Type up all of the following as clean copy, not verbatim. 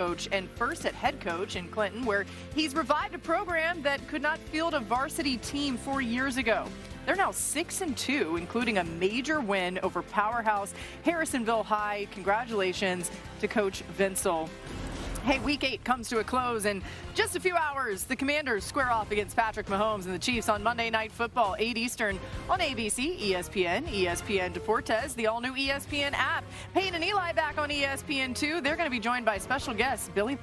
coach and first at head coach in Clinton, where he's revived a program that could not field a varsity team 4 years ago. They're now 6-2, including a major win over powerhouse Harrisonville High. Congratulations to Coach Vinsel. Hey, Week 8 comes to a close in just a few hours. The Commanders square off against Patrick Mahomes and the Chiefs on Monday Night Football, 8 Eastern on ABC, ESPN, ESPN Deportes, the all-new ESPN app. Peyton and Eli back on ESPN2. They're going to be joined by special guests, Billy.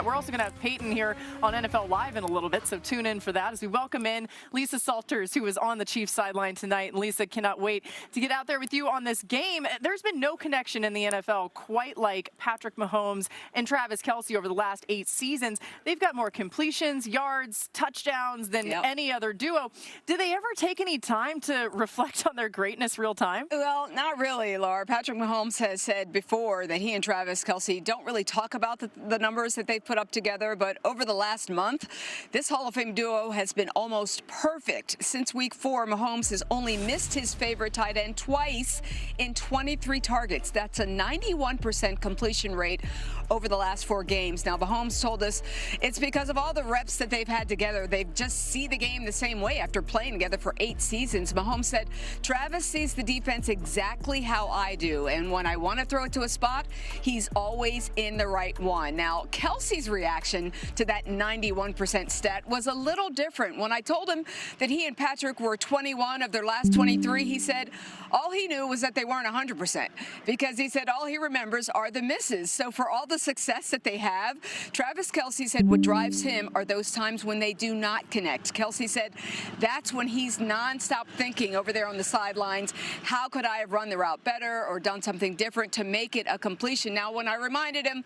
We're also going to have Peyton here on NFL Live in a little bit, so tune in for that as we welcome in Lisa Salters, who is on the Chiefs sideline tonight. And Lisa, cannot wait to get out there with you on this game. There's been no connection in the NFL quite like Patrick Mahomes and Travis Kelce over the last 8 seasons. They've got more completions, yards, touchdowns than any other duo. Did they ever take any time to reflect on their greatness real time? Well, not really, Laura. Patrick Mahomes has said before that he and Travis Kelce don't really talk about the numbers that they've put up together, but over the last month, this Hall of Fame duo has been almost perfect. Since Week 4, Mahomes has only missed his favorite tight end twice in 23 targets. That's a 91% completion rate over the last 4 games. Now, Mahomes told us it's because of all the reps that they've had together. They just see the game the same way after playing together for 8 seasons. Mahomes said, Travis sees the defense exactly how I do, and when I want to throw it to a spot, he's always in the right one. Now, Kelce's reaction to that 91% stat was a little different. When I told him that he and Patrick were 21 of their last 23, he said all he knew was that they weren't 100%, because he said all he remembers are the misses. So for all the success that they have, Travis Kelce said what drives him are those times when they do not connect. Kelce said that's when he's nonstop thinking over there on the sidelines, how could I have run the route better or done something different to make it a completion? Now, when I reminded him,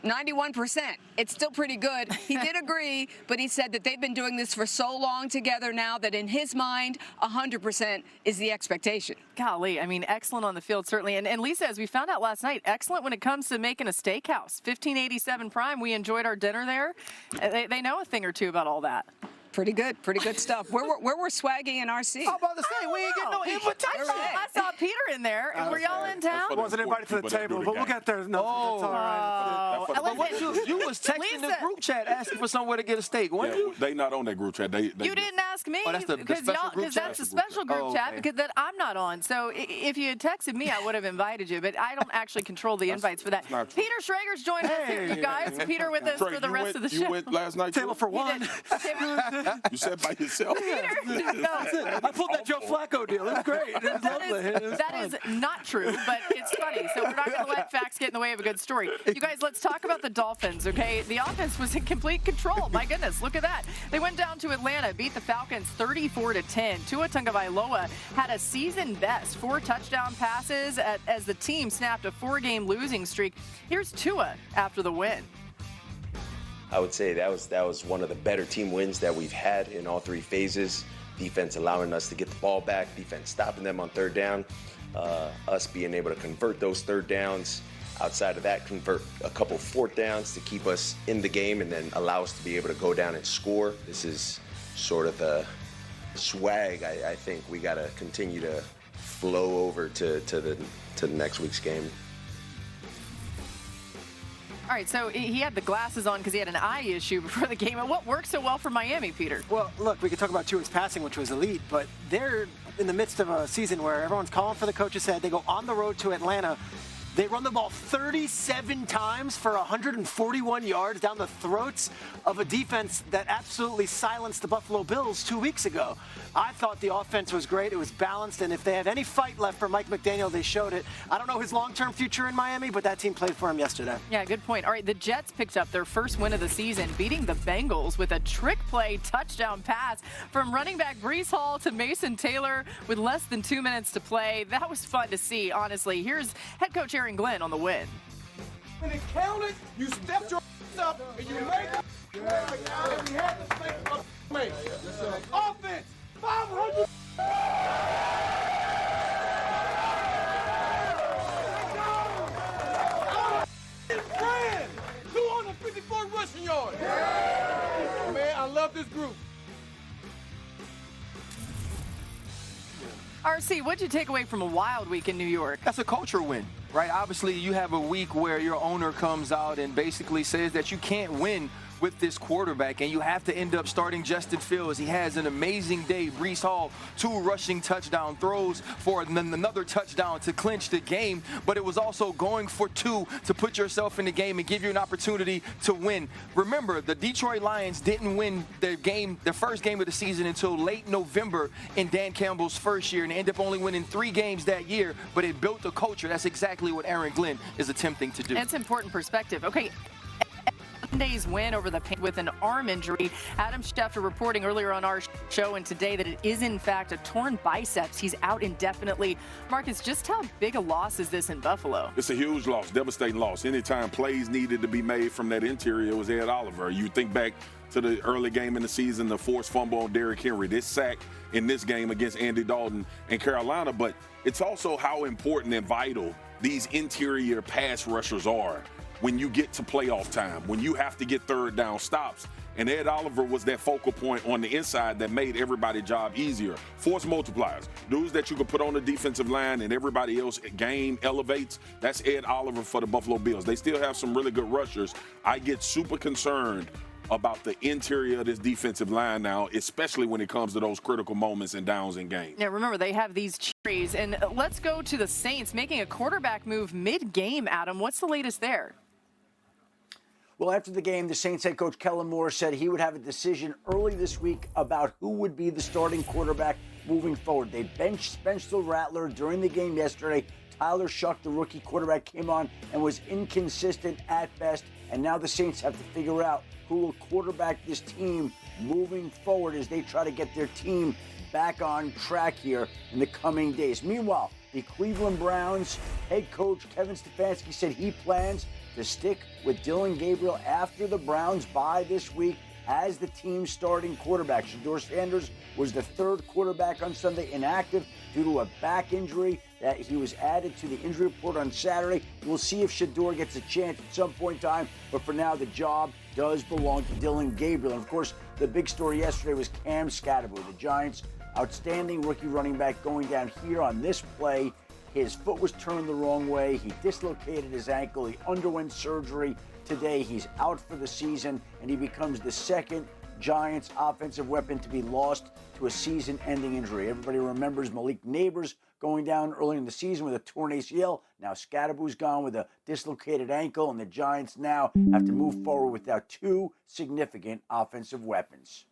91%, it's still pretty good. He did agree, but he said that they've been doing this for so long together now that in his mind, 100% is the expectation. Golly, I mean, excellent on the field, certainly. And Lisa, as we found out last night, excellent when it comes to making a steakhouse. 1587 Prime, we enjoyed our dinner there. They know a thing or two about all that. Pretty good stuff. Where were Swaggy and RC? I'm about to say, we ain't getting no invitation. I saw Peter in there. Were y'all in town? I wasn't invited to the table, but we'll get there. No, that's all right. But what you was texting the group chat asking for somewhere to get a steak, weren't you? They not on that group chat. You didn't ask me that's the special group chat. That's a special group chat because that I'm not on. So if you had texted me, I would have invited you, but I don't actually control the invites for that. Peter Schrager's joining us here, you guys. Peter with us for the rest of the show. You went last night? Table for one. You said by yourself? I pulled that Joe Flacco deal. It was great. It was lovely. That is not true, but it's funny. So we're not going to let facts get in the way of a good story. You guys, let's talk about the Dolphins, okay? The offense was in complete control. My goodness, look at that. They went down to Atlanta, beat the Falcons 34-10. Tua Tagovailoa had a season best 4 touchdown passes as the team snapped a 4-game losing streak. Here's Tua after the win. I would say that was one of the better team wins that we've had in all 3 phases. Defense allowing us to get the ball back, defense stopping them on 3rd down, us being able to convert those 3rd downs. Outside of that, convert a couple 4th downs to keep us in the game and then allow us to be able to go down and score. This is sort of the swag I think we got to continue to flow over to the next week's game. All right, so he had the glasses on because he had an eye issue before the game. And what worked so well for Miami, Peter? Well, look, we could talk about Tua's passing, which was elite, but they're in the midst of a season where everyone's calling for the coach's head. They go on the road to Atlanta. They run the ball 37 times for 141 yards down the throats of a defense that absolutely silenced the Buffalo Bills 2 weeks ago. I thought the offense was great. It was balanced, and if they have any fight left for Mike McDaniel, they showed it. I don't know his long-term future in Miami, but that team played for him yesterday. Yeah, good point. All right, the Jets picked up their first win of the season, beating the Bengals with a trick play touchdown pass from running back Breece Hall to Mason Taylor with less than 2 minutes to play. That was fun to see, honestly. Here's head coach Aaron Glenn on the win. When it counted, you stepped your up and you made it. And we had to make offense, 500. Grand, 254 rushing yards. Man, I love this group. RC, what'd you take away from a wild week in New York? That's a culture win. right? Obviously, you have a week where your owner comes out and basically says that you can't win with this quarterback, and you have to end up starting Justin Fields. He has an amazing day. Breece Hall, 2 rushing touchdown throws for another touchdown to clinch the game, but it was also going for 2 to put yourself in the game and give you an opportunity to win. Remember, the Detroit Lions didn't win their first game of the season until late November in Dan Campbell's first year, and they ended up only winning 3 games that year, but it built a culture. That's exactly what Aaron Glenn is attempting to do. That's important perspective. Okay. Monday's win over the Patriots with an arm injury. Adam Schefter reporting earlier on our show and today that it is in fact a torn biceps. He's out indefinitely. Marcus, just how big a loss is this in Buffalo? It's a huge loss, devastating loss. Anytime plays needed to be made from that interior, it was Ed Oliver. You think back to the early game in the season, the forced fumble on Derrick Henry, this sack in this game against Andy Dalton in Carolina, but it's also how important and vital these interior pass rushers are when you get to playoff time, when you have to get third down stops. And Ed Oliver was that focal point on the inside that made everybody's job easier. Force multipliers, dudes that you could put on the defensive line and everybody else game elevates. That's Ed Oliver for the Buffalo Bills. They still have some really good rushers. I get super concerned about the interior of this defensive line now, especially when it comes to those critical moments and downs in games. Yeah, remember, they have these cherries. And let's go to the Saints making a quarterback move mid-game, Adam. What's the latest there? Well, after the game, the Saints head coach Kellen Moore said he would have a decision early this week about who would be the starting quarterback moving forward. They benched Spencer Rattler during the game yesterday. Tyler Shuck, the rookie quarterback, came on and was inconsistent at best. And now the Saints have to figure out who will quarterback this team moving forward as they try to get their team back on track here in the coming days. Meanwhile, the Cleveland Browns head coach Kevin Stefanski said he plans to stick with Dylan Gabriel after the Browns bye this week as the team's starting quarterback. Shedeur Sanders was the 3rd quarterback on Sunday, inactive due to a back injury that he was added to the injury report on Saturday. We'll see if Shedeur gets a chance at some point in time, but for now the job does belong to Dylan Gabriel. And of course, the big story yesterday was Cam Scatterbo, the Giants' outstanding rookie running back, going down here on this play. His foot was turned the wrong way. He dislocated his ankle. He underwent surgery today. He's out for the season, and he becomes the 2nd Giants offensive weapon to be lost to a season-ending injury. Everybody remembers Malik Neighbors going down early in the season with a torn ACL. Now Scatterbo's gone with a dislocated ankle, and the Giants now have to move forward without 2 significant offensive weapons.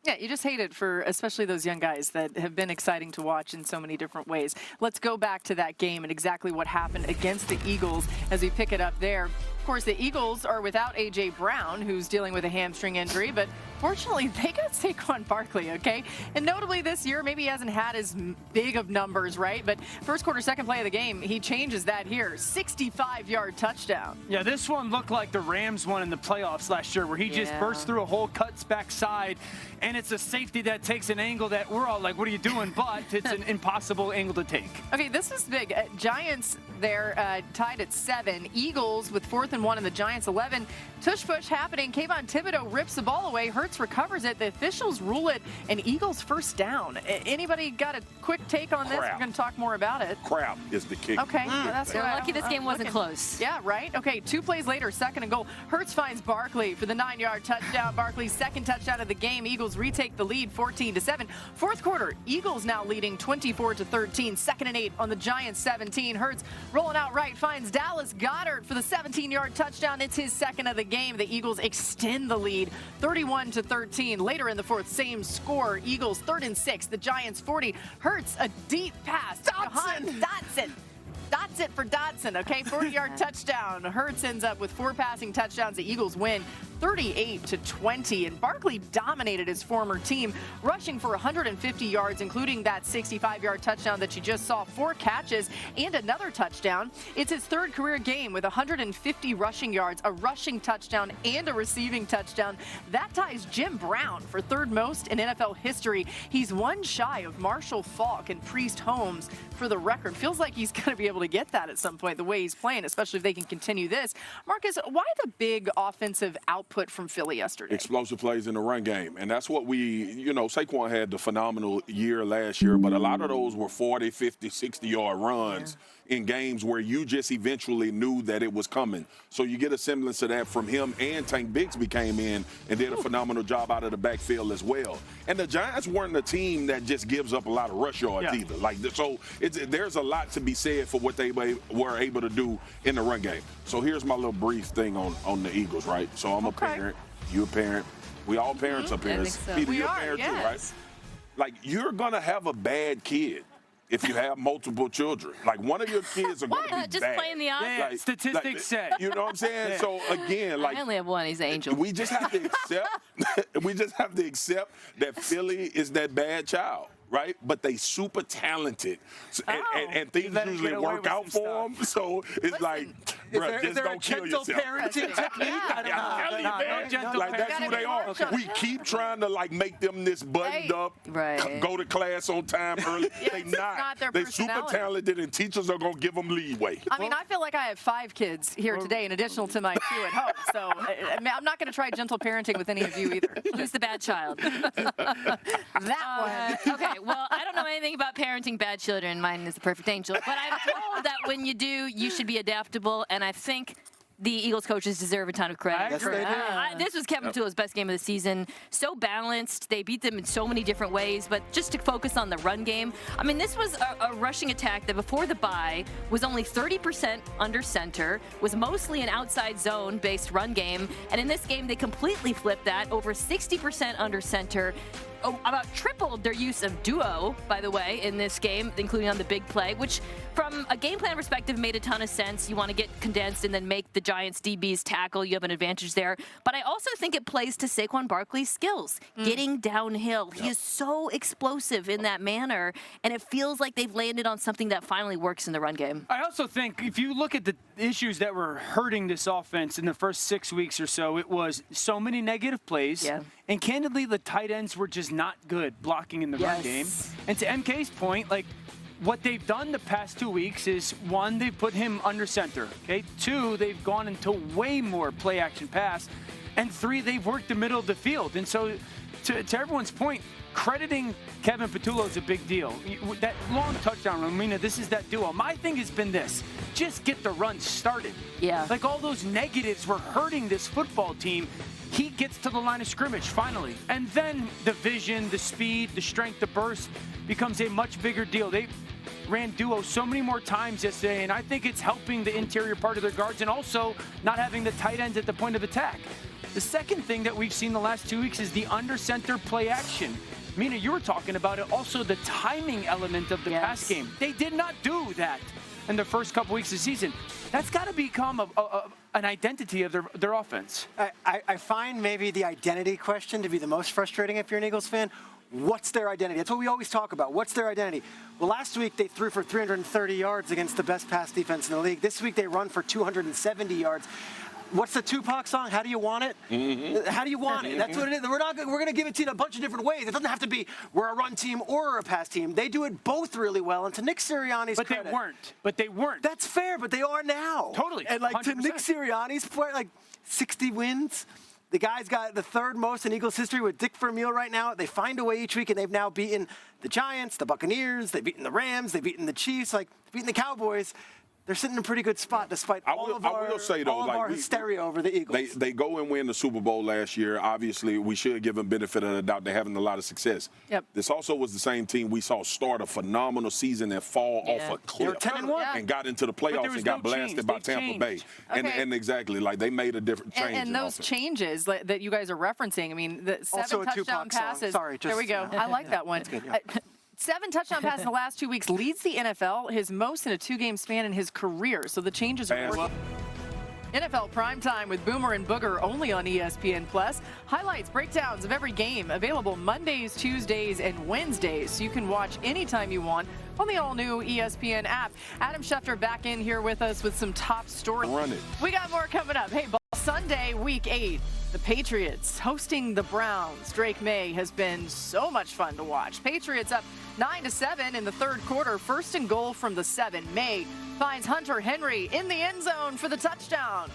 Yeah, you just hate it for especially those young guys that have been exciting to watch in so many different ways. Let's go back to that game and exactly what happened against the Eagles as we pick it up there. Of course, the Eagles are without A.J. Brown, who's dealing with a hamstring injury, but fortunately, they got Saquon Barkley, okay? And notably this year, maybe he hasn't had as big of numbers, right? But first quarter, second play of the game, he changes that here. 65-yard touchdown. Yeah, this one looked like the Rams one in the playoffs last year where he just bursts through a hole, cuts backside, and it's a safety that takes an angle that we're all like, what are you doing? But it's an impossible angle to take. Okay, this is big. Giants there tied at 7. Eagles with 4th and 1 in the Giants 11. Tush-push happening. Kayvon Thibodeau rips the ball away. Hurts recovers it. The officials rule it an Eagles first down. Anybody got a quick take on this? We're going to talk more about it. Crap is the kick. Okay. That's They're lucky this game wasn't close. Yeah, right? Okay, 2 plays later, 2nd and goal. Hurts finds Barkley for the 9-yard touchdown. Barkley's 2nd touchdown of the game. Eagles retake the lead 14-7. Fourth quarter, Eagles now leading 24-13. 2nd and 8 on the Giants 17. Hurts rolling out right, finds Dallas Goedert for the 17-yard touchdown. It's his 2nd of the game. The Eagles extend the lead 31-13. Later in the 4th, same score. Eagles 3rd and 6. The Giants 40. Hurts a deep pass. Dotson. That's it for Dotson, okay? 40-yard touchdown. Hurts ends up with 4 passing touchdowns. The Eagles win 38-20, and Barkley dominated his former team, rushing for 150 yards, including that 65-yard touchdown that you just saw, 4 catches and another touchdown. It's his 3rd career game with 150 rushing yards, a rushing touchdown, and a receiving touchdown. That ties Jim Brown for 3rd most in NFL history. He's 1 shy of Marshall Faulk and Priest Holmes for the record. Feels like he's going to be able to get that at some point, the way he's playing, especially if they can continue this. Marcus, why the big offensive output from Philly yesterday? Explosive plays in the run game. And that's what Saquon had the phenomenal year last year, but a lot of those were 40, 50, 60-yard runs. in games where you just eventually knew that it was coming. So you get a semblance of that from him, and Tank Bigsby came in and did a phenomenal job out of the backfield as well. And the Giants weren't a team that just gives up a lot of rush yards either. Like, so there's a lot to be said for what they were able to do in the run game. So here's my little brief thing on the Eagles, right? So I'm a parent, you a parent, we all parents up here. So. Peter, you're a parent too, right? Like, you're gonna have a bad kid if you have multiple children. Like, one of your kids are going to be just bad. playing the odds. Yeah, statistics say. You know what I'm saying? So again, like, I only have one. He's an angel. we just have to accept that Philly is that bad child. Right, but they super talented, and things usually work out for them. So it's like, bro, just don't kill yourself. Parenting technique? I don't know. Like, that's who they are. We keep trying to like make them this buttoned up, go to class on time early. They not. They're super talented, and teachers are gonna give them leeway. I mean, I feel like I have 5 kids here today in addition to my 2 at home. So I'm not going to try gentle parenting with any of you either. Who's the bad child? That one. Okay, well, I don't know anything about parenting bad children. Mine is the perfect angel. But I'm told that when you do, you should be adaptable. And I think the Eagles coaches deserve a ton of credit. Yes, they do. This was Kevin Patullo's best game of the season. So balanced. They beat them in so many different ways. But just to focus on the run game, I mean, this was a rushing attack that before the bye was only 30% under center, was mostly an outside zone-based run game. And in this game, they completely flipped that, over 60% under center. About tripled their use of duo, by the way, in this game, including on the big play, which from a game plan perspective made a ton of sense. You want to get condensed and then make the Giants DBs tackle. You have an advantage there. But I also think it plays to Saquon Barkley's skills, getting downhill. He is so explosive in that manner, and it feels like they've landed on something that finally works in the run game. I also think if you look at the issues that were hurting this offense in the first 6 weeks or so, it was so many negative plays. Yeah. And candidly, the tight ends were just not good blocking in the run game. And to MK's point, like, what they've done the past 2 weeks is, 1, they've put him under center. Okay, 2, they've gone into way more play action pass, and 3, they've worked the middle of the field. And so, to everyone's point, crediting Kevin Patullo is a big deal. That long touchdown, Romina, this is that duo. My thing has been this: just get the run started. Yeah. Like, all those negatives were hurting this football team. He gets to the line of scrimmage, finally. And then the vision, the speed, the strength, the burst becomes a much bigger deal. They ran duo so many more times yesterday, and I think it's helping the interior part of their guards and also not having the tight ends at the point of attack. The second thing that we've seen the last 2 weeks is the under-center play action. Mina, you were talking about it. Also, the timing element of the pass game. They did not do that in the first couple weeks of the season. That's got to become an identity of their offense. I find maybe the identity question to be the most frustrating if you're an Eagles fan. What's their identity? That's what we always talk about. What's their identity? Well, last week they threw for 330 yards against the best pass defense in the league. This week they run for 270 yards. What's the Tupac song? How do you want it? Mm-hmm. How do you want it? That's what it is. We're going to give it to you in a bunch of different ways. It doesn't have to be we're a run team or a pass team. They do it both really well. And to Nick Sirianni's credit, But they weren't. That's fair, but they are now. Totally. And like 100%. to Nick Sirianni's point, like 60 wins. The guy's got the 3rd most in Eagles history with Dick Vermeil right now. They find a way each week, and they've now beaten the Giants, the Buccaneers, they've beaten the Rams, they've beaten the Chiefs, like beaten the Cowboys. They're sitting in a pretty good spot despite all of our hysteria over the Eagles. They go and win the Super Bowl last year. Obviously, we should give them benefit of the doubt. They're having a lot of success. Yep. This also was the same team we saw start a phenomenal season and fall off a cliff. They were 10-1. And got into the playoffs and got blasted by Tampa Bay. And exactly, like, they made a different change. And those changes that you guys are referencing, I mean, the 7 touchdown passes. Sorry, there we go. I like that one. That's good, yeah. 7 touchdown passes in the last 2 weeks, leads the NFL, his most in a 2-game span in his career. So the changes are working. NFL Primetime with Boomer and Booger only on ESPN+. Highlights, breakdowns of every game available Mondays, Tuesdays, and Wednesdays. So you can watch anytime you want on the all-new ESPN app. Adam Schefter back in here with us with some top stories. Run it. We got more coming up. Hey, Sunday, Week 8. The Patriots hosting the Browns. Drake May has been so much fun to watch. Patriots up 9-7 in the 3rd quarter. 1st and goal from the 7. May finds Hunter Henry in the end zone for the touchdown.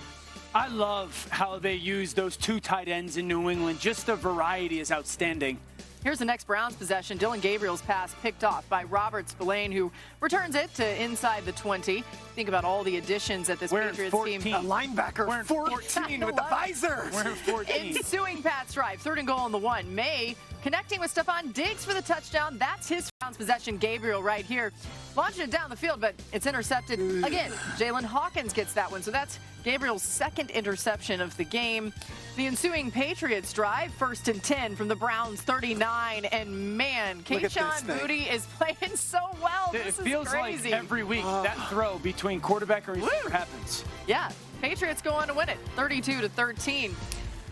I love how they use those 2 tight ends in New England. Just the variety is outstanding. Here's the next Browns possession. Dylan Gabriel's pass picked off by Robert Spillane, who returns it to inside the 20. Think about all the additions that this Patriots 14. team. A linebacker, We're in 14 with the visor. We're in 14. Ensuing Pat's drive, 3rd and goal on the 1. May connecting with Stephon Diggs for the touchdown. That's his Browns possession. Gabriel right here. Launching it down the field, but it's intercepted again. Jalen Hawkins gets that one. So that's Gabriel's 2nd interception of the game. The ensuing Patriots drive, 1st and 10 from the Browns 39. And man, Kayshon Boutte is playing so well. It This feels is crazy. like every week that throw between quarterback and receiver happens. Yeah, Patriots go on to win it, 32-13.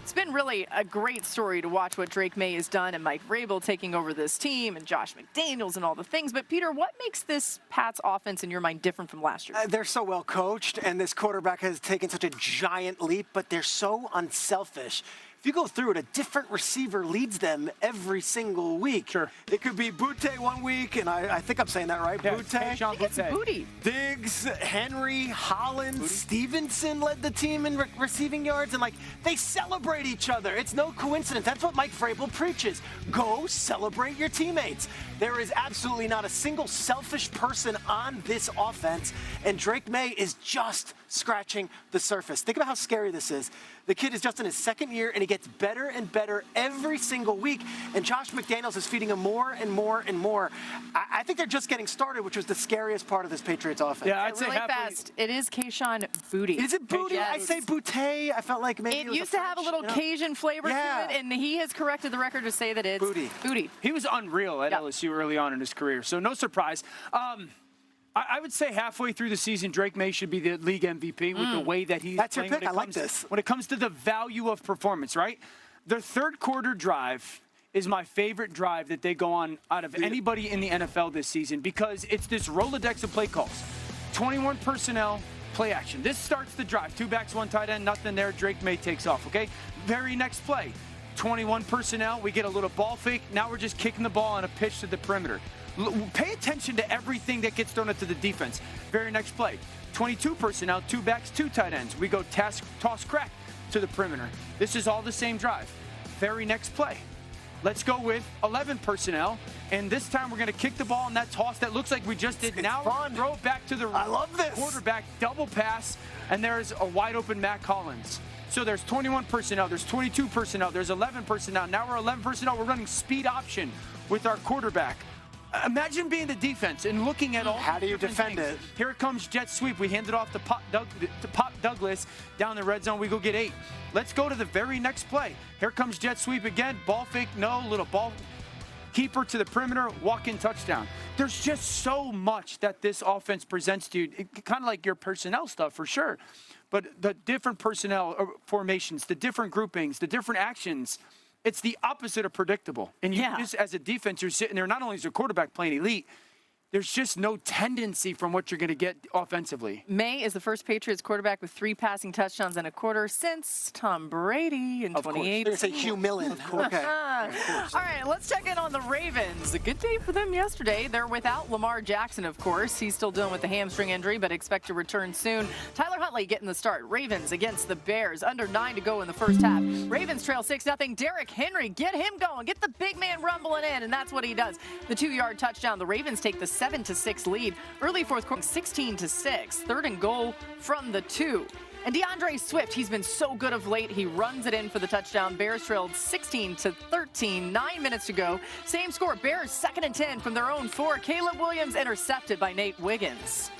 It's been really a great story to watch what Drake May has done and Mike Vrabel taking over this team and Josh McDaniels and all the things. But, Peter, what makes this Pats offense, in your mind, different from last year? They're so well coached, and this quarterback has taken such a giant leap, but they're so unselfish. If you go through it, a different receiver leads them every single week. Sure. It could be Boutte one week, and I think I'm saying that right. Yeah, Boutte. Kayshon Boutte. Boutte. Diggs, Henry, Hollins, Stevenson led the team in receiving yards, and they celebrate each other. It's no coincidence. That's what Mike Vrabel preaches. Go celebrate your teammates. There is absolutely not a single selfish person on this offense, and Drake May is just scratching the surface. Think about how scary this is. The kid is just in his 2nd year, and he gets better and better every single week, and Josh McDaniels is feeding him more and more and more. I think they're just getting started, which was the scariest part of this Patriots offense. Yeah, I'd say really halfway. fast. It is Kayshon Boutte. Is it Boutte? Yes. I say Boutte. I felt like maybe It was used to have a little Cajun flavor Yeah. to it, and he has corrected the record to say that it's Boutte. He was unreal at Yep. LSU early on in his career, so no surprise. I would say halfway through the season, Drake May should be the league MVP with the way that he's That's your playing. pick. I like this. When it comes to the value of performance, right? Their 3rd quarter drive is my favorite drive that they go on out of anybody in the NFL this season because it's this Rolodex of play calls. 21 personnel, play action. This starts the drive. 2 backs, 1 tight end, nothing there. Drake May takes off, okay? Very next play. 21 personnel, we get a little ball fake. Now we're just kicking the ball on a pitch to the perimeter. Pay attention to everything that gets thrown into the defense. Very next play. 22 personnel, 2 backs, 2 tight ends. We go toss, crack to the perimeter. This is all the same drive. Very next play. Let's go with 11 personnel, and this time we're going to kick the ball on that toss that looks like we just did. Now throw it back to the I love this. quarterback, double pass, and there's a wide open Matt Collins. So there's 21 personnel, there's 22 personnel, there's 11 personnel. Now we're 11 personnel. We're running speed option with our quarterback. Imagine being the defense and looking at all. How do you defend things. it? Here it comes, jet sweep. We hand it off to Pop Douglas down the red zone. We go get 8. Let's go to the very next play. Here comes jet sweep again. Ball fake, no. Little ball keeper to the perimeter. Walk-in touchdown. There's just so much that this offense presents to you. Kind of like your personnel stuff for sure. But the different personnel formations, the different groupings, the different actions. It's the opposite of predictable. And you just, as a defense, you're sitting there, not only is your quarterback playing elite, there's just no tendency from what you're going to get offensively. May is the first Patriots quarterback with 3 passing touchdowns in a quarter since Tom Brady in 2018. They're going to say Hugh Millen. Okay. All right, let's check in on the Ravens. A good day for them yesterday. They're without Lamar Jackson, of course. He's still dealing with the hamstring injury, but expect to return soon. Tyler Huntley getting the start. Ravens against the Bears. Under 9 to go in the first half. Ravens trail 6-0. Derrick Henry, get him going. Get the big man rumbling in, and that's what he does. The 2-yard touchdown. The Ravens take the 7-6 lead. Early fourth quarter, 16-6. 3rd and goal from the 2. And DeAndre Swift, he's been so good of late. He runs it in for the touchdown. Bears trailed 16-13. 9 minutes to go. Same score. Bears 2nd and 10 from their own 4. Caleb Williams intercepted by Nate Wiggins.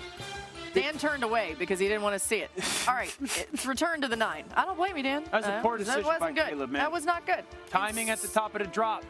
Dan turned away because he didn't want to see it. All right, it's return to the 9. I don't blame you, Dan. That was a poor decision that wasn't by good. Caleb, man. That was not good. Timing at the top of the drop.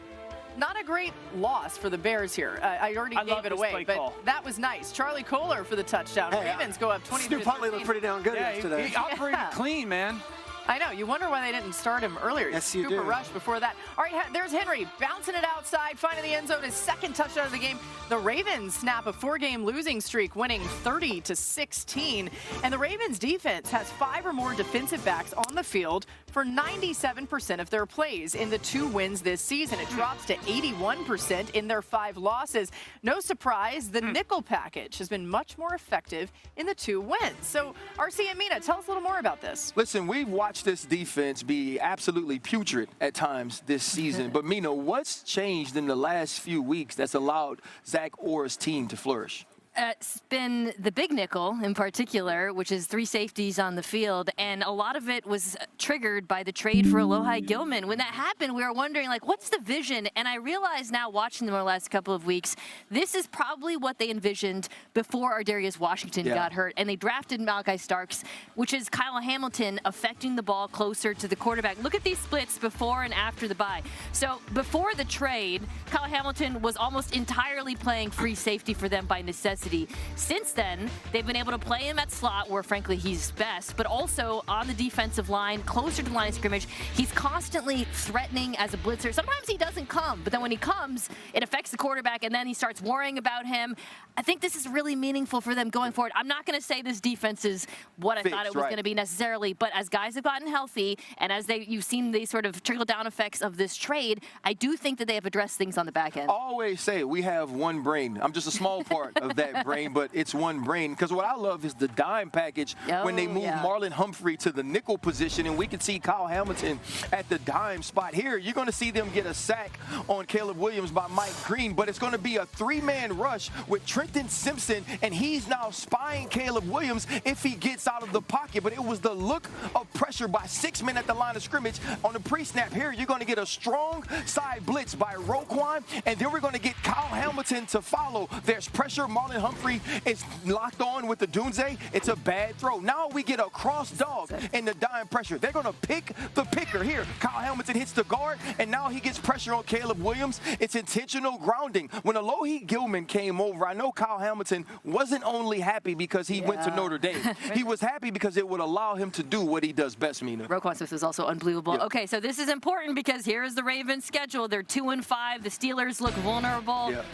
Not a great loss for the Bears here. I already gave it away, but that was nice. Charlie Kohler for the touchdown. Hey, Ravens go up 20-13. Snoop Huntley looked pretty damn good yesterday. He operated clean, man. I know. You wonder why they didn't start him earlier. Yes, you Cooper do. Rush before that. All right, there's Henry bouncing it outside, finding the end zone, his 2nd touchdown of the game. The Ravens snap a 4-game losing streak, winning 30-16. And the Ravens defense has 5 or more defensive backs on the field for 97% of their plays in the 2 wins this season. It drops to 81% in their 5 losses. No surprise, the nickel package has been much more effective in the 2 wins. So, RC and Mina, tell us a little more about this. Listen, we've watched watched this defense be absolutely putrid at times this season. But, Mina, what's changed in the last few weeks that's allowed Zach Orr's team to flourish? It's been the big nickel in particular, which is 3 safeties on the field, and a lot of it was triggered by the trade for Alohi Gilman. When that happened, we were wondering, like, what's the vision? And I realize now, watching them over the last couple of weeks, this is probably what they envisioned before Ardarius Washington got hurt, and they drafted Malachi Starks, which is Kyle Hamilton affecting the ball closer to the quarterback. Look at these splits before and after the bye. So before the trade, Kyle Hamilton was almost entirely playing free safety for them by necessity. Since then, they've been able to play him at slot, where frankly he's best, but also on the defensive line, closer to the line of scrimmage. He's constantly threatening as a blitzer. Sometimes he doesn't come, but then when he comes, it affects the quarterback, and then he starts worrying about him. I think this is really meaningful for them going forward. I'm not going to say this defense is what I thought it was going to be necessarily, but as guys have gotten healthy, and as you've seen the sort of trickle-down effects of this trade, I do think that they have addressed things on the back end. I always say we have one brain. I'm just a small part of that brain, but it's one brain. Because what I love is the dime package when they move Marlon Humphrey to the nickel position, and we can see Kyle Hamilton at the dime spot. Here, you're going to see them get a sack on Caleb Williams by Mike Green, but it's going to be a 3-man rush with Trenton Simpson, and he's now spying Caleb Williams if he gets out of the pocket. But it was the look of pressure by 6 men at the line of scrimmage on the pre-snap. Here, you're going to get a strong side blitz by Roquan, and then we're going to get Kyle Hamilton to follow. There's pressure. Marlon Humphrey is locked on with the Dunze. It's a bad throw. Now we get a cross dog in the dime pressure. They're going to pick the picker here. Kyle Hamilton hits the guard, and now he gets pressure on Caleb Williams. It's intentional grounding. When Alohi Gilman came over, I know Kyle Hamilton wasn't only happy because he went to Notre Dame. He was happy because it would allow him to do what he does best, Mina. Roquan Smith is also unbelievable. Yep. Okay, so this is important because here's the Ravens' schedule. They're 2-5. The Steelers look vulnerable. Yep.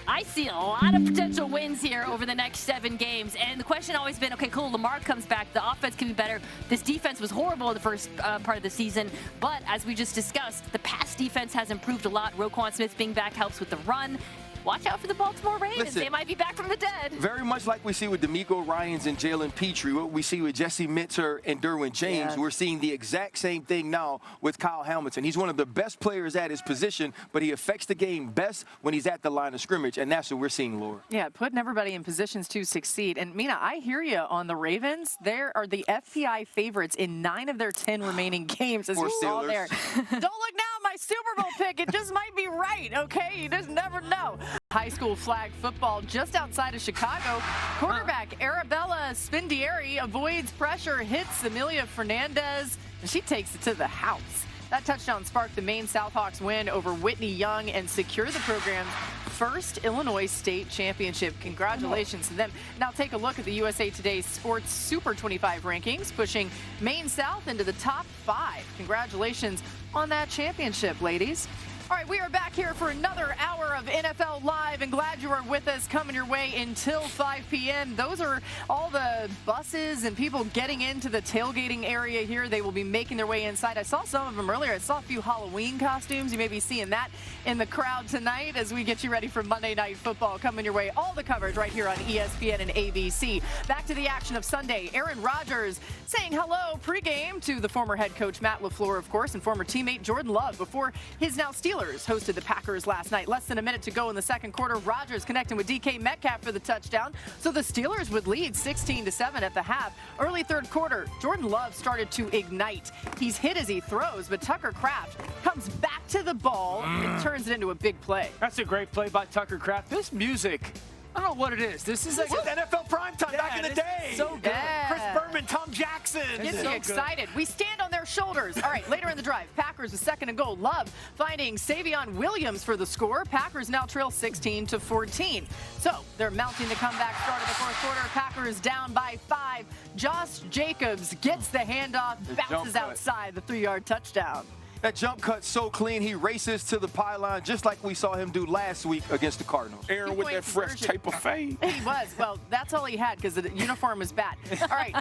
I see a lot of potential wins here over the next 7 games. And the question always been, okay, cool, Lamar comes back. The offense can be better. This defense was horrible in the first part of the season. But as we just discussed, the pass defense has improved a lot. Roquan Smith being back helps with the run. Watch out for the Baltimore Ravens. Listen, they might be back from the dead. Very much like we see with D'Amico Ryans and Jalen Petrie, what we see with Jesse Minter and Derwin James, we're seeing the exact same thing now with Kyle Hamilton. He's one of the best players at his position, but he affects the game best when he's at the line of scrimmage, and that's what we're seeing, Laura. Yeah, putting everybody in positions to succeed. And, Mina, I hear you on the Ravens. They are the FPI favorites in 9 of their 10 remaining games, as you saw there. Don't look now at my Super Bowl pick. It just might be right, okay? You just never know. High school flag football just outside of Chicago. Quarterback Arabella Spindieri avoids pressure, hits Amelia Fernandez, and she takes it to the house. That touchdown sparked the Maine Southhawks win over Whitney Young and secure the program's first Illinois state championship. Congratulations to them. Now take a look at the USA Today Sports Super 25 rankings, pushing Maine South into the top 5. Congratulations on that championship, ladies. All right, we are back here for another hour of NFL Live, and glad you are with us, coming your way until 5 p.m. Those are all the buses and people getting into the tailgating area here. They will be making their way inside. I saw some of them earlier. I saw a few Halloween costumes. You may be seeing that in the crowd tonight as we get you ready for Monday Night Football coming your way. All the coverage right here on ESPN and ABC. Back to the action of Sunday. Aaron Rodgers saying hello pregame to the former head coach Matt LaFleur, of course, and former teammate Jordan Love before his now Steelers hosted the Packers last night. Less than a minute to go in the second quarter. Rodgers connecting with DK Metcalf for the touchdown. So the Steelers would lead 16-7 at the half. Early third quarter, Jordan Love started to ignite. He's hit as he throws, but Tucker Kraft comes back to the ball and turns it into a big play. That's a great play by Tucker Kraft. This music, I don't know what it is. This is like NFL primetime back in the day. So good. Yeah. Chris Berman, Tom Jackson. Gets you excited. We stand on their shoulders. All right, later in the drive, Packers with second and goal. Love finding Savion Williams for the score. Packers now trail 16-14. So they're mounting the comeback start of the fourth quarter. Packers down by 5. Josh Jacobs gets the handoff, bounces outside the 3-yard touchdown. That jump cut so clean, he races to the pylon just like we saw him do last week against the Cardinals. Aaron with that fresh taper fade. He was. Well, that's all he had because the uniform was bad. All right,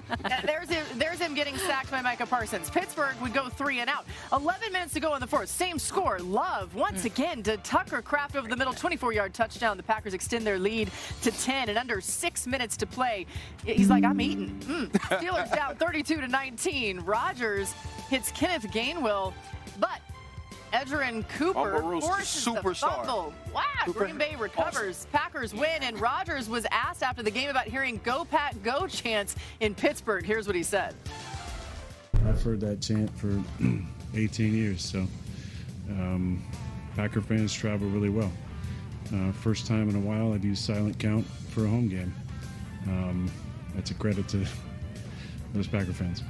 there's him getting sacked by Micah Parsons. Pittsburgh would go 3 and out. 11 minutes to go in the fourth. Same score. Love once again to Tucker Kraft over the middle, 24-yard touchdown. The Packers extend their lead to 10 and under 6 minutes to play. He's like, I'm eating. Steelers down 32-19. Rodgers hits Kenneth Gainwell, but Edgerrin Cooper forces the fumble. Wow, Green Bay recovers. Awesome. Packers win, and Rodgers was asked after the game about hearing "Go Pack Go" chants in Pittsburgh. Here's what he said. I've heard that chant for 18 years, so Packer fans travel really well. First time in a while I've used silent count for a home game. That's a credit to those Packer fans.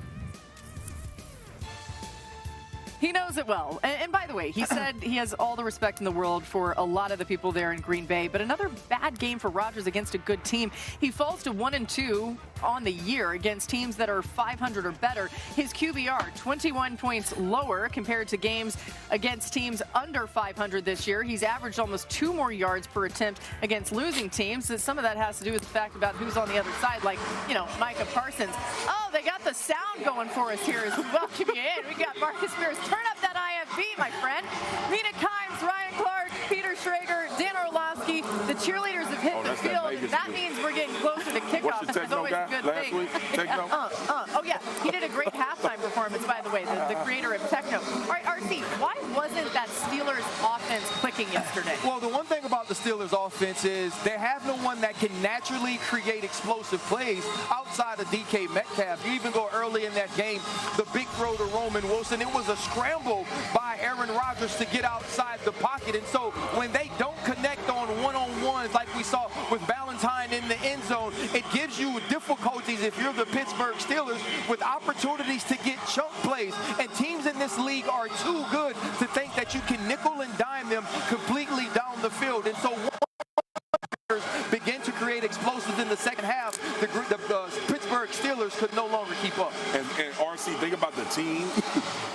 He knows it well. And by the way, he said he has all the respect in the world for a lot of the people there in Green Bay. But another bad game for Rodgers against a good team. He falls to 1-2 on the year against teams that are 500 or better. His QBR, 21 points lower compared to games against teams under 500 this year. He's averaged almost 2 more yards per attempt against losing teams. So some of that has to do with the fact about who's on the other side, like, Micah Parsons. Oh, they got the sound going for us here as we welcome you in. We got Marcus Spears. Turn up that IFB, my friend. Mina Kimes, Ryan Clark, Peter Schrager, Dan Orlovsky. The cheerleaders have hit the field. That means we're getting closer to kickoff, which is always a good thing. Oh, yeah. He did a great halftime performance, by the way, the creator of Techno. All right, RC, why wasn't that Steelers offense clicking yesterday? Well, the one thing about the Steelers offense is they have no one that can naturally create explosive plays outside of DK Metcalf. You even go early in that game, the big throw to Roman Wilson. It was a scramble by Aaron Rodgers to get outside the pocket. And so when they don't connect on one-on-ones like we saw with Valentine in the end zone, it gives you difficulties if you're the Pittsburgh Steelers with opportunities to get chunk plays. And teams in this league are too good to think that you can nickel and dime them completely down the field. And so begin to create explosives in the second half, the Pittsburgh Steelers could no longer keep up. And RC, think about the team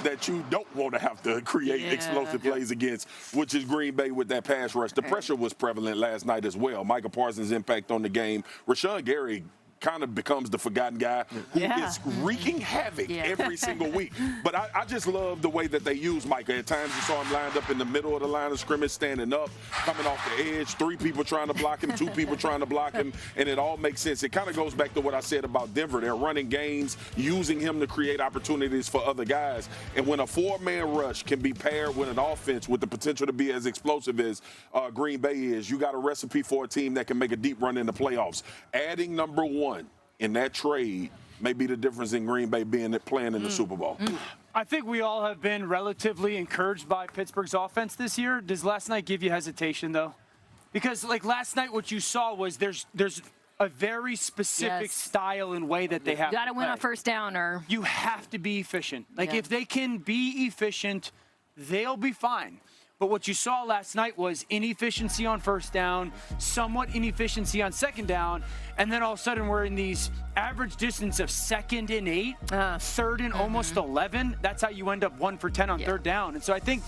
that you don't want to have to create explosive plays against, which is Green Bay with that pass rush. The pressure was prevalent last night as well. Micah Parsons' impact on the game. Rashawn Gary kind of becomes the forgotten guy who is wreaking havoc every single week. But I just love the way that they use Micah. At times you saw him lined up in the middle of the line of scrimmage, standing up, coming off the edge, 3 people trying to block him, 2 people trying to block him, and it all makes sense. It kind of goes back to what I said about Denver. They're running games, using him to create opportunities for other guys. And when a 4-man rush can be paired with an offense with the potential to be as explosive as Green Bay is, you got a recipe for a team that can make a deep run in the playoffs. Adding number 1 in that trade may be the difference in Green Bay playing in the Super Bowl. I think we all have been relatively encouraged by Pittsburgh's offense this year. Does last night give you hesitation, though? Because, last night what you saw was there's a very specific style and way that they have to play. You got to win on first down, or you have to be efficient. If they can be efficient, they'll be fine. But what you saw last night was inefficiency on first down, somewhat inefficiency on second down, and then all of a sudden we're in these average distance of 2nd and 8, 3rd and almost 11. That's how you end up 1 for 10 on third down. And so I think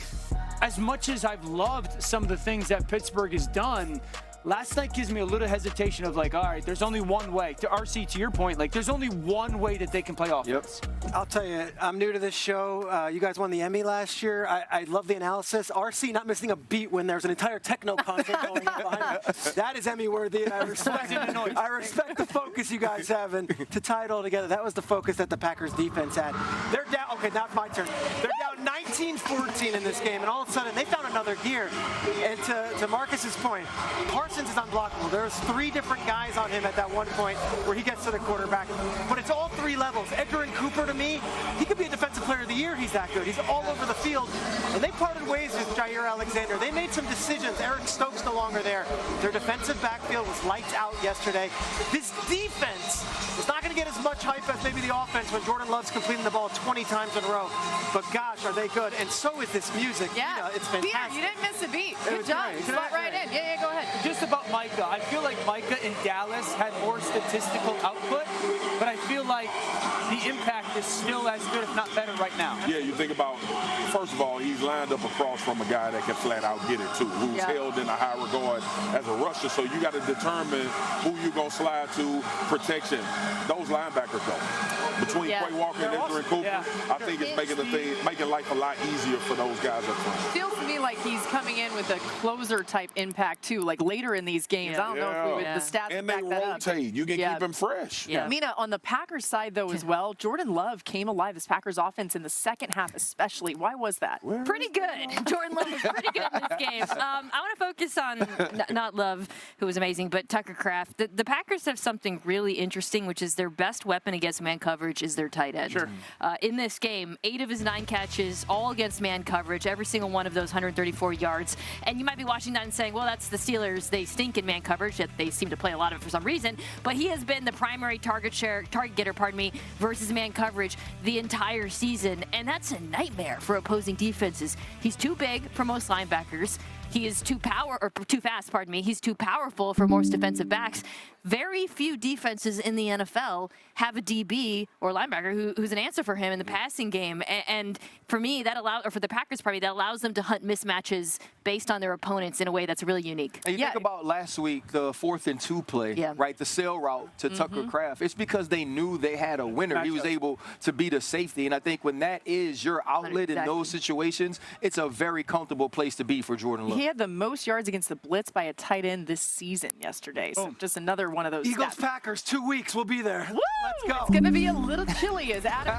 as much as I've loved some of the things that Pittsburgh has done, last night gives me a little hesitation of all right, there's only one way. To RC, to your point, there's only one way that they can play offense. I'll tell you, I'm new to this show. You guys won the Emmy last year. I love the analysis. RC not missing a beat when there's an entire techno concert going on behind him. That is Emmy worthy, and I respect the focus you guys have. And to tie it all together, that was the focus that the Packers defense had. They're down. Okay, now it's my turn. They're down 19-14 in this game, and all of a sudden they found another gear. And to Marcus's point, Parsons is unblockable. There's 3 different guys on him at that one point where he gets to the quarterback. But it's all 3 levels. Edgerrin Cooper, to me, he could be a defensive player of the year. He's that good. He's all over the field. And they parted ways with Jair Alexander. They made some decisions. Eric Stokes no longer there. Their defensive backfield was lights out yesterday. This defense is not going going to get as much hype as maybe the offense when Jordan Love's completing the ball 20 times in a row. But gosh, are they good. And so is this music. Yeah. It's fantastic. Peter, you didn't miss a beat. Good job. Great. Slot right in. Yeah, go ahead. Just about Micah. I feel like Micah in Dallas had more statistical output, but I feel like the impact is still as good, if not better, right now. Yeah, you think about, first of all, he's lined up across from a guy that can flat out get it too, who's held in a high regard as a rusher. So you got to determine who you're going to slide to, protection. Those linebackers, though, between Quay Walker and Ezra Cooper, I think it's making life a lot easier for those guys up front. Feels to me like he's coming in with a closer type impact too, like later in these games. I don't know if we would, the stats and back they that rotate. up. You can keep him fresh. Mina, on the Packers side though as well, Jordan Love came alive, this Packers offense in the second half especially. Why was that? Pretty good. Jordan Love was pretty good in this game. I want to focus on not Love, who was amazing, but Tucker Kraft. The Packers have something really interesting, which is their best weapon against man coverage is their tight end. Sure. In this game, 8 of his 9 catches, all against man coverage, every single one of those 134 yards. And you might be watching that and saying, well, that's the Steelers. They stink in man coverage. Yet they seem to play a lot of it for some reason. But he has been the primary target getter, versus man coverage the entire season. And that's a nightmare for opposing defenses. He's too big for most linebackers. He is too fast. He's too powerful for most defensive backs. Very few defenses in the NFL have a DB or linebacker who's an answer for him in the passing game. And for me, for the Packers, that allows them to hunt mismatches based on their opponents in a way that's really unique. And you think about last week, the 4th and 2 play, right? The sail route to Tucker Kraft. It's because they knew they had a winner. He was able to beat a safety. And I think when that is your outlet in those situations, it's a very comfortable place to be for Jordan Love. He had the most yards against the blitz by a tight end this season yesterday. So just another one of those Eagles stats. Packers, 2 weeks. We'll be there. Woo! Let's go. It's going to be a little chilly as Adam